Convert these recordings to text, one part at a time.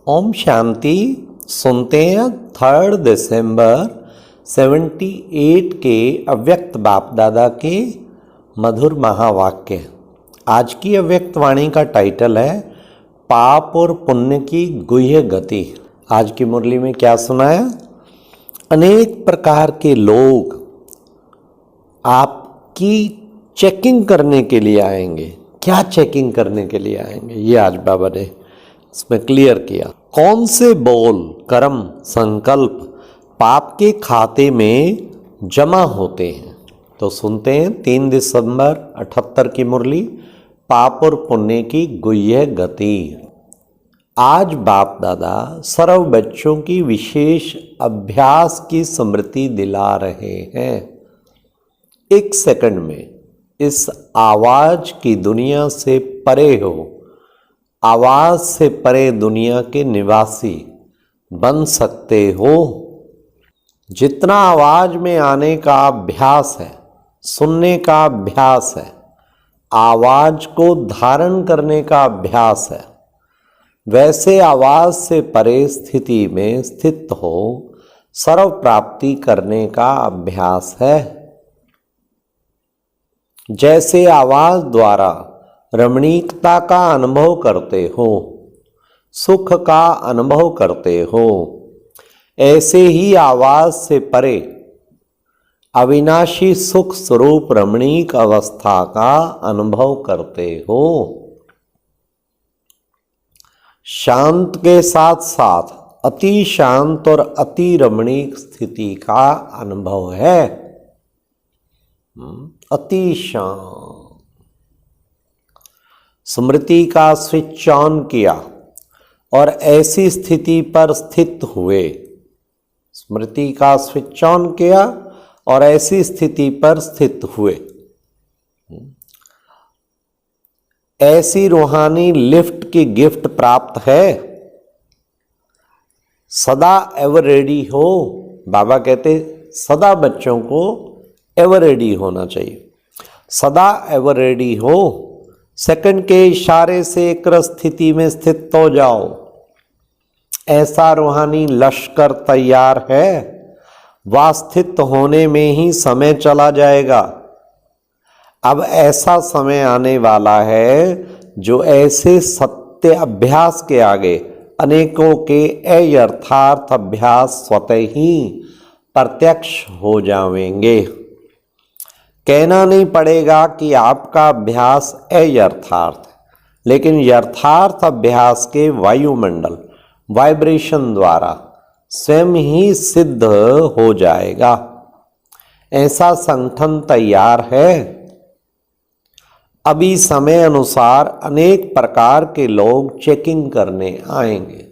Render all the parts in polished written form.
ओम शांति। सुनते हैं 3 दिसंबर 78 के अव्यक्त बाप दादा के मधुर महावाक्य। आज की अव्यक्त वाणी का टाइटल है पाप और पुण्य की गुह्य गति। आज की मुरली में क्या सुनाया? अनेक प्रकार के लोग आपकी चेकिंग करने के लिए आएंगे। क्या चेकिंग करने के लिए आएंगे, ये आज बाबा ने इसमें क्लियर किया। कौन से बोल, कर्म, संकल्प पाप के खाते में जमा होते हैं? तो सुनते हैं 3 दिसंबर 78 की मुरली, पाप और पुण्य की गुह्य गति। आज बाप दादा सर्व बच्चों की विशेष अभ्यास की स्मृति दिला रहे हैं। 1 सेकंड में इस आवाज की दुनिया से परे हो, आवाज से परे दुनिया के निवासी बन सकते हो। जितना आवाज में आने का अभ्यास है, सुनने का अभ्यास है, आवाज को धारण करने का अभ्यास है, वैसे आवाज से परे स्थिति में स्थित हो सर्व प्राप्ति करने का अभ्यास है। जैसे आवाज द्वारा रमणीकता का अनुभव करते हो, सुख का अनुभव करते हो, ऐसे ही आवाज से परे अविनाशी सुख स्वरूप रमणीक अवस्था का अनुभव करते हो। शांत के साथ साथ अति शांत और अति रमणीक स्थिति का अनुभव है। अति शांत। स्मृति का स्विच ऑन किया और ऐसी स्थिति पर स्थित हुए। स्मृति का स्विच ऑन किया और ऐसी स्थिति पर स्थित हुए। ऐसी रूहानी लिफ्ट की गिफ्ट प्राप्त है। सदा एवर रेडी हो। बाबा कहते सदा बच्चों को एवर रेडी होना चाहिए। सदा एवर रेडी हो। सेकंड के इशारे से एक स्थिति में स्थित हो जाओ। ऐसा रूहानी लश्कर तैयार है। वास्थित होने में ही समय चला जाएगा। अब ऐसा समय आने वाला है जो ऐसे सत्य अभ्यास के आगे अनेकों के अयथार्थ अभ्यास स्वतः ही प्रत्यक्ष हो जाएंगे। कहना नहीं पड़ेगा कि आपका अभ्यास अयथार्थ है, लेकिन यथार्थ अभ्यास के वायुमंडल वाइब्रेशन द्वारा स्वयं ही सिद्ध हो जाएगा। ऐसा संगठन तैयार है। अभी समय अनुसार अनेक प्रकार के लोग चेकिंग करने आएंगे।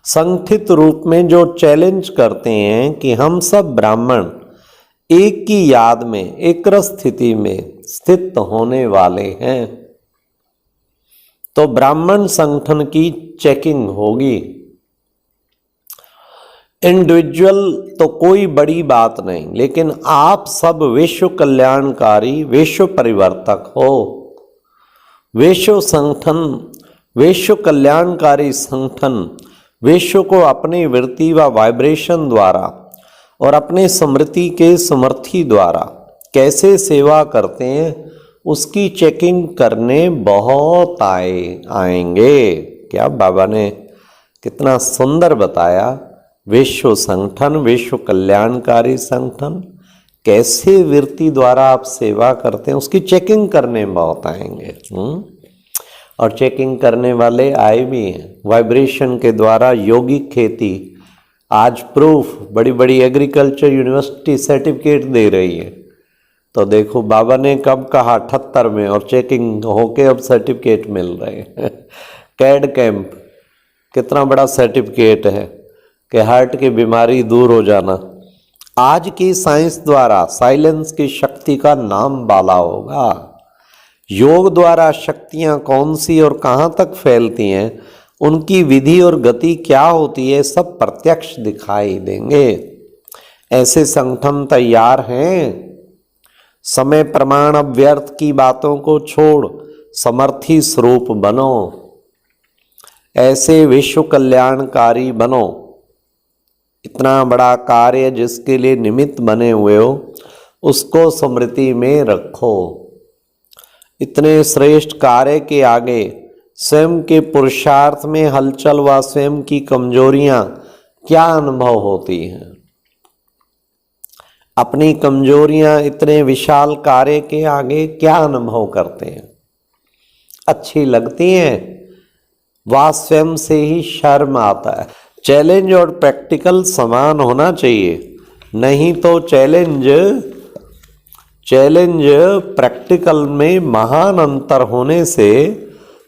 संगठित रूप में जो चैलेंज करते हैं कि हम सब ब्राह्मण एक की याद में एक स्थिति में स्थित होने वाले हैं, तो ब्राह्मण संगठन की चेकिंग होगी। इंडिविजुअल तो कोई बड़ी बात नहीं, लेकिन आप सब विश्व कल्याणकारी, विश्व परिवर्तक हो। विश्व संगठन, विश्व कल्याणकारी संगठन विश्व को अपनी वृत्ति व वाइब्रेशन द्वारा और अपने स्मृति के समर्थी द्वारा कैसे सेवा करते हैं, उसकी चेकिंग करने बहुत आएंगे। क्या बाबा ने कितना सुंदर बताया। विश्व संगठन, विश्व कल्याणकारी संगठन, कैसे वृत्ति द्वारा आप सेवा करते हैं, उसकी चेकिंग करने बहुत आएंगे। और चेकिंग करने वाले आए भी हैं। वाइब्रेशन के द्वारा योगिक खेती, आज प्रूफ बड़ी बड़ी एग्रीकल्चर यूनिवर्सिटी सर्टिफिकेट दे रही है। तो देखो बाबा ने कब कहा 78 में, और चेकिंग होके अब सर्टिफिकेट मिल रहे हैं। कैड कैंप कितना बड़ा सर्टिफिकेट है कि हार्ट की बीमारी दूर हो जाना। आज की साइंस द्वारा साइलेंस की शक्ति का नाम बाला होगा। योग द्वारा शक्तियां कौन सी और कहाँ तक फैलती हैं, उनकी विधि और गति क्या होती है, सब प्रत्यक्ष दिखाई देंगे। ऐसे संगठन तैयार हैं। समय प्रमाण व्यर्थ की बातों को छोड़ समर्थी स्वरूप बनो। ऐसे विश्व कल्याणकारी बनो। इतना बड़ा कार्य जिसके लिए निमित्त बने हुए हो उसको स्मृति में रखो। इतने श्रेष्ठ कार्य के आगे स्वयं के पुरुषार्थ में हलचल व स्वयं की कमजोरियां क्या अनुभव होती हैं। अपनी कमजोरियां इतने विशाल कार्य के आगे क्या अनुभव करते हैं। अच्छी लगती हैं, वह स्वयं से ही शर्म आता है। चैलेंज और प्रैक्टिकल समान होना चाहिए, नहीं तो चैलेंज प्रैक्टिकल में महान अंतर होने से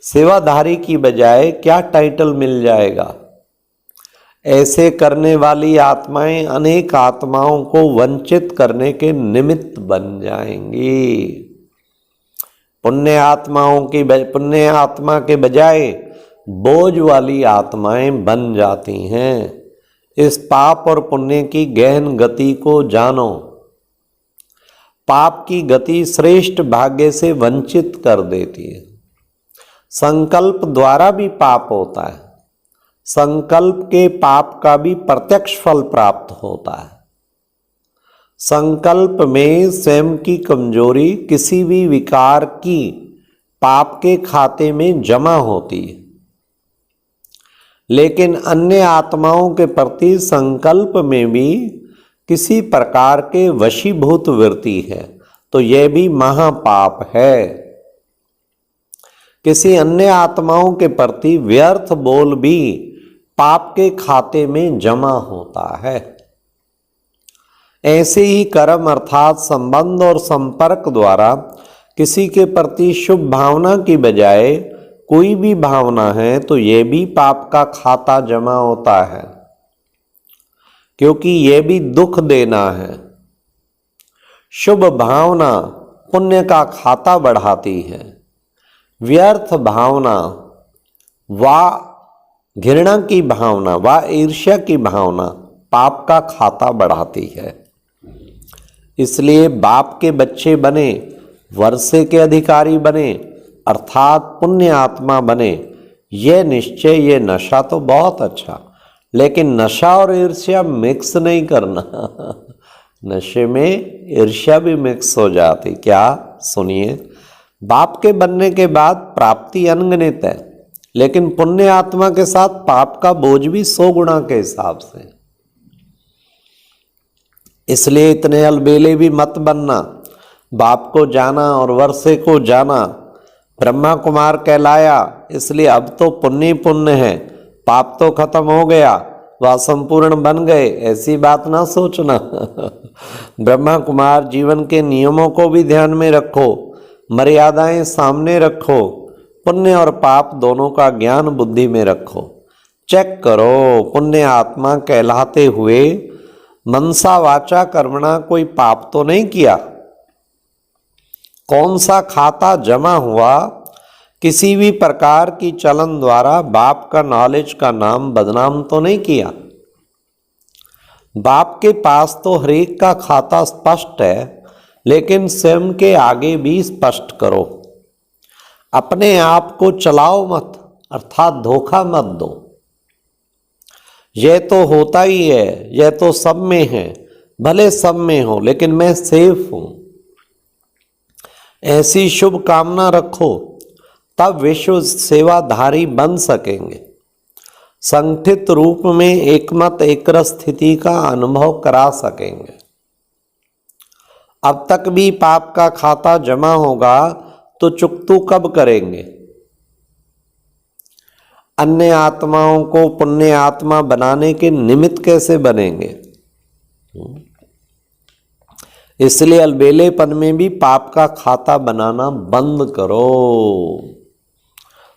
सेवाधारी की बजाय क्या टाइटल मिल जाएगा। ऐसे करने वाली आत्माएं अनेक आत्माओं को वंचित करने के निमित्त बन जाएंगी। पुण्य आत्मा के बजाय बोझ वाली आत्माएं बन जाती हैं। इस पाप और पुण्य की गहन गति को जानो। पाप की गति श्रेष्ठ भाग्य से वंचित कर देती है। संकल्प द्वारा भी पाप होता है, संकल्प के पाप का भी प्रत्यक्ष फल प्राप्त होता है। संकल्प में स्वयं की कमजोरी किसी भी विकार की पाप के खाते में जमा होती है, लेकिन अन्य आत्माओं के प्रति संकल्प में भी किसी प्रकार के वशीभूत वृत्ति है तो यह भी महापाप है। किसी अन्य आत्माओं के प्रति व्यर्थ बोल भी पाप के खाते में जमा होता है। ऐसे ही कर्म अर्थात संबंध और संपर्क द्वारा किसी के प्रति शुभ भावना की बजाय कोई भी भावना है तो यह भी पाप का खाता जमा होता है, क्योंकि यह भी दुख देना है। शुभ भावना पुण्य का खाता बढ़ाती है, व्यर्थ भावना व घृणा की भावना व ईर्ष्या की भावना पाप का खाता बढ़ाती है। इसलिए बाप के बच्चे बने, वर्षे के अधिकारी बने अर्थात पुण्य आत्मा बने, यह निश्चय, यह नशा तो बहुत अच्छा, लेकिन नशा और ईर्ष्या मिक्स नहीं करना। नशे में ईर्ष्या भी मिक्स हो जाती। क्या? सुनिए, बाप के बनने के बाद प्राप्ति अनगिनत है, लेकिन पुण्य आत्मा के साथ पाप का बोझ भी 100 गुना के हिसाब से। इसलिए इतने अलबेले भी मत बनना। बाप को जाना और वर्षे को जाना, ब्रह्मा कुमार कहलाया इसलिए अब तो पुण्य पुण्य है, पाप तो खत्म हो गया, वह संपूर्ण बन गए, ऐसी बात ना सोचना। ब्रह्मा कुमार जीवन के नियमों को भी ध्यान में रखो, मर्यादाएं सामने रखो, पुण्य और पाप दोनों का ज्ञान बुद्धि में रखो। चेक करो, पुण्य आत्मा कहलाते हुए मनसा वाचा कर्मणा कोई पाप तो नहीं किया। कौन सा खाता जमा हुआ? किसी भी प्रकार की चलन द्वारा बाप का नॉलेज का नाम बदनाम तो नहीं किया। बाप के पास तो हरेक का खाता स्पष्ट है, लेकिन स्वयं के आगे भी स्पष्ट करो। अपने आप को चलाओ मत, अर्थात धोखा मत दो। यह तो होता ही है, यह तो सब में है, भले सब में हो लेकिन मैं सेफ हूं, ऐसी शुभ कामना रखो, तब विश्व सेवाधारी बन सकेंगे। संगठित रूप में एकमत एकरस स्थिति का अनुभव करा सकेंगे। अब तक भी पाप का खाता जमा होगा तो चुकतू कब करेंगे? अन्य आत्माओं को पुण्य आत्मा बनाने के निमित्त कैसे बनेंगे? इसलिए अलबेलेपन में भी पाप का खाता बनाना बंद करो।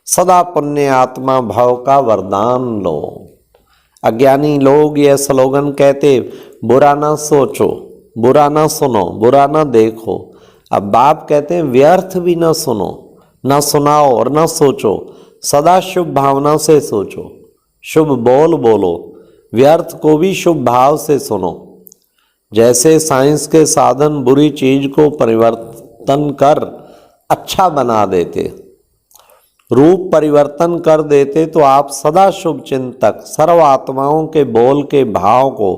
सदा पुण्य आत्मा भाव का वरदान लो। अज्ञानी लोग यह स्लोगन कहते, बुरा ना सोचो, बुरा ना सुनो, बुरा ना देखो। अब बाप कहते हैं व्यर्थ भी ना सुनो, ना सुनाओ और ना सोचो, सदा शुभ भावना से सोचो, शुभ बोल बोलो, व्यर्थ को भी शुभ भाव से सुनो। जैसे साइंस के साधन बुरी चीज को परिवर्तन कर अच्छा बना देते, रूप परिवर्तन कर देते तो आप सदा शुभ चिंतक सर्व आत्माओं के बोल के भाव को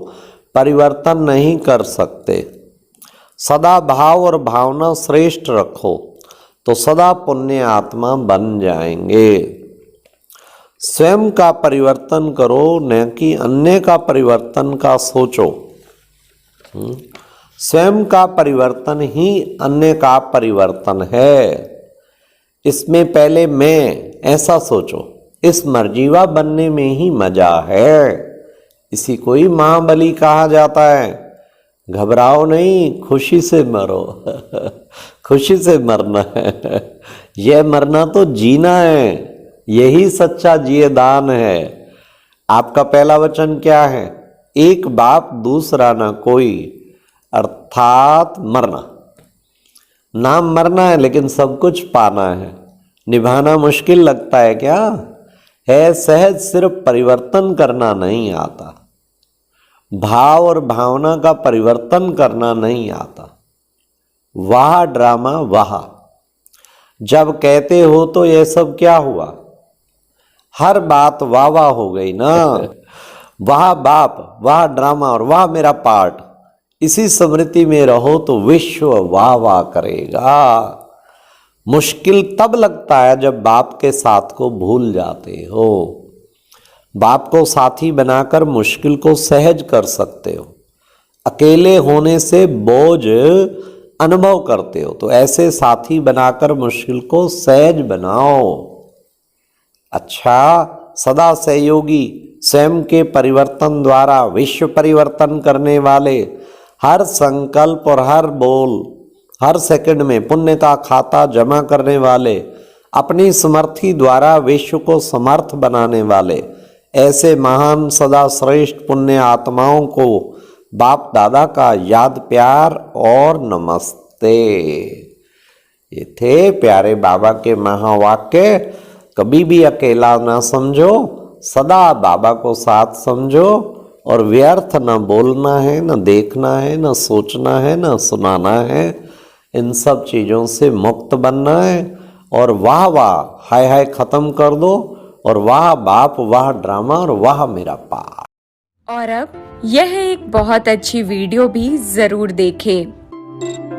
परिवर्तन नहीं कर सकते। सदा भाव और भावना श्रेष्ठ रखो तो सदा पुण्य आत्मा बन जाएंगे। स्वयं का परिवर्तन करो न कि अन्य का परिवर्तन का सोचो। स्वयं का परिवर्तन ही अन्य का परिवर्तन है। इसमें पहले मैं ऐसा सोचो। इस मर्जीवा बनने में ही मजा है। इसी को ही महाबली कहा जाता है। घबराओ नहीं, खुशी से मरो। खुशी से मरना है। यह मरना तो जीना है। यही सच्चा जियेदान है। आपका पहला वचन क्या है? एक बाप दूसरा ना कोई, अर्थात मरना। नाम मरना है लेकिन सब कुछ पाना है। निभाना मुश्किल लगता है क्या? है सहज, सिर्फ परिवर्तन करना नहीं आता। भाव और भावना का परिवर्तन करना नहीं आता। वाह ड्रामा वाह। जब कहते हो तो यह सब क्या हुआ? हर बात वाह वाह हो गई ना। वाह बाप, वाह ड्रामा और वाह मेरा पार्ट। इसी स्मृति में रहो तो विश्व वाह वाह करेगा। मुश्किल तब लगता है जब बाप के साथ को भूल जाते हो। बाप को साथी बनाकर मुश्किल को सहज कर सकते हो। अकेले होने से बोझ अनुभव करते हो तो ऐसे साथी बनाकर मुश्किल को सहज बनाओ। अच्छा, सदा सहयोगी, स्वयं के परिवर्तन द्वारा विश्व परिवर्तन करने वाले, हर संकल्प और हर बोल, हर सेकंड में पुण्य का खाता जमा करने वाले, अपनी समर्थी द्वारा विश्व को समर्थ बनाने वाले, ऐसे महान सदा श्रेष्ठ पुण्य आत्माओं को बाप दादा का याद प्यार और नमस्ते। ये थे प्यारे बाबा के महावाक्य। कभी भी अकेला ना समझो, सदा बाबा को साथ समझो और व्यर्थ न बोलना है, न देखना है, न सोचना है, न सुनाना है। इन सब चीज़ों से मुक्त बनना है और वाह वाह हाय हाय खत्म कर दो और वाह बाप, वाह ड्रामा और वाह मेरा पाप। और अब यह एक बहुत अच्छी वीडियो भी जरूर देखें।